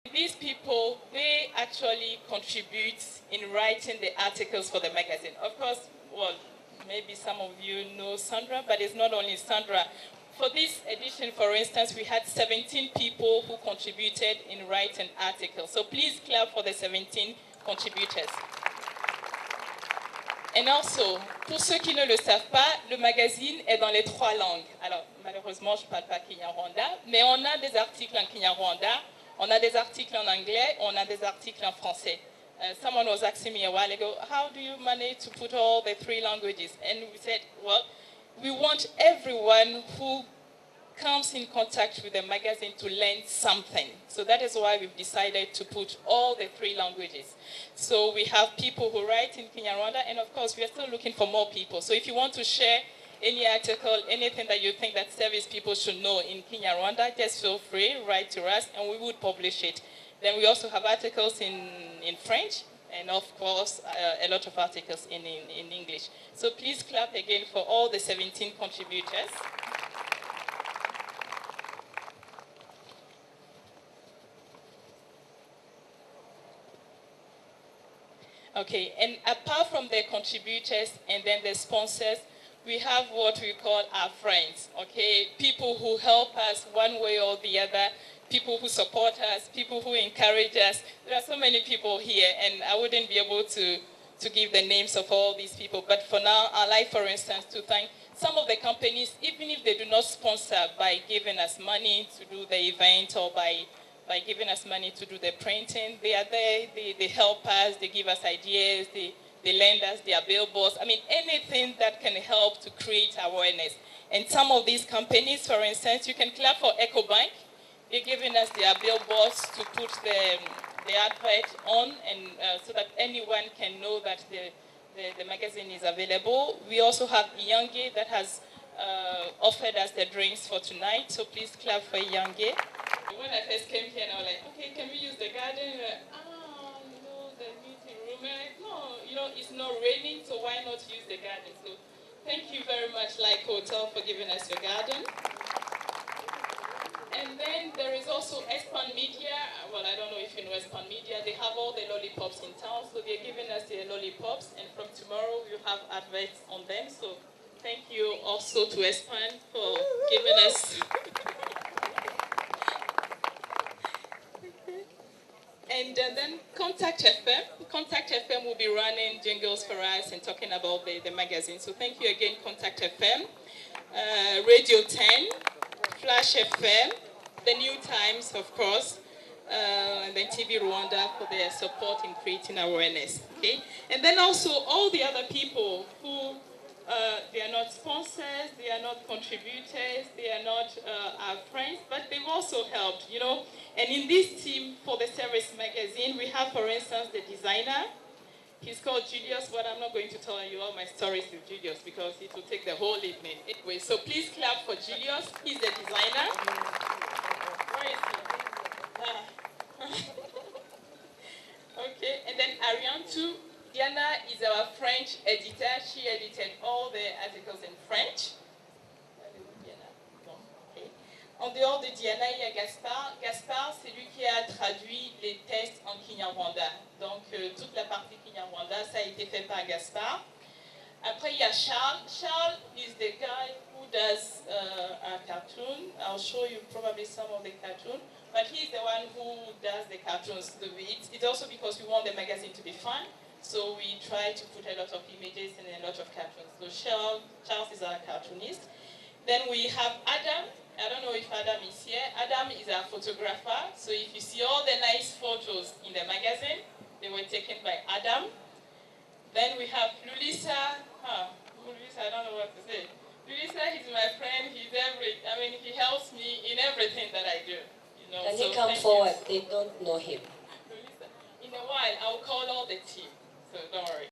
These people, they actually contribute in writing the articles for the magazine. Of course, well, maybe some of you know Sandra, but it's not only Sandra. For this edition, for instance, we had 17 people who contributed in writing articles. So please clap for the 17 contributors. Et also, pour ceux qui ne le savent pas, le magazine est dans les 3 langues. Alors, malheureusement, je ne parle pas Kinyarwanda, mais on a des articles en Kinyarwanda, on a des articles en anglais, on a des articles en français. Someone was asking me a while ago, how do you manage to put all the 3 languages? And we said, well, we want everyone who comes in contact with the magazine to learn something. So that is why we've decided to put all the 3 languages. So we have people who write in Kinyarwanda, and of course we are still looking for more people. So if you want to share any article, anything that you think that service people should know in Kinyarwanda, just feel free, write to us, and we would publish it. Then we also have articles in French, and of course, a lot of articles in English. So please clap again for all the 17 contributors. Okay, and apart from the contributors and then the sponsors, we have what we call our friends, okay? People who help us one way or the other, people who support us, people who encourage us. There are so many people here, and I wouldn't be able to give the names of all these people. But for now, I'd like, for instance, to thank some of the companies, even if they do not sponsor by giving us money to do the event or by giving us money to do the printing. They are there, they help us, they give us ideas, they lend us their billboards. I mean, anything that can help to create awareness. And some of these companies, for instance, you can clap for EcoBank. They're giving us their billboards to put the advert on, and so that anyone can know that the magazine is available. We also have Yange that has offered us the drinks for tonight, so please clap for Yange. When I first came here, I was like, okay, can we use the garden? The meeting room. No, it's not raining, so why not use the garden? So thank you very much, Like Hotel, for giving us your garden. And then there is also Espan Media. Well, I don't know if you know Espan Media. They have all the lollipops in town, so they're giving us their lollipops, and from tomorrow we'll have adverts on them. So thank you also to Espan for giving us. And then Contact FM. Contact FM will be running jingles for us and talking about the magazine. So thank you again, Contact FM. Radio 10, Flash FM, The New Times, of course, and then TV Rwanda for their support in creating awareness. Okay? And then also all the other people who, they are not sponsors, they are not contributors, they are not our friends, but they've also helped, And in this team for the Service magazine, we have, for instance, the designer. He's called Julius, but I'm not going to tell you all my stories with Julius because it will take the whole evening. Anyway, so please clap for Julius. He's the designer. Where is he? Okay, and then Ariane too. Diana is our French editor. She edited all the articles in French. En dehors de Diana, il y a Gaspard. Gaspard, c'est lui qui a traduit les textes en Kinyarwanda. Donc, toute la partie Kinyarwanda, ça a été fait par Gaspard. Après, il y a Charles. Charles is the guy who does a cartoon. I'll show you probably some of the cartoon. But he's the one who does the cartoons. It's also because we want the magazine to be fun. So we try to put a lot of images and a lot of cartoons. So Charles is our cartoonist. Then we have Adam. I don't know if Adam is here. Adam is our photographer. So if you see all the nice photos in the magazine, they were taken by Adam. Then we have Lulisa. Lulisa, I don't know what to say. Lulisa, he's my friend. He helps me in everything that I do. Can he come forward? They don't know him. Lulisa, in a while, I'll call all the team. So don't worry.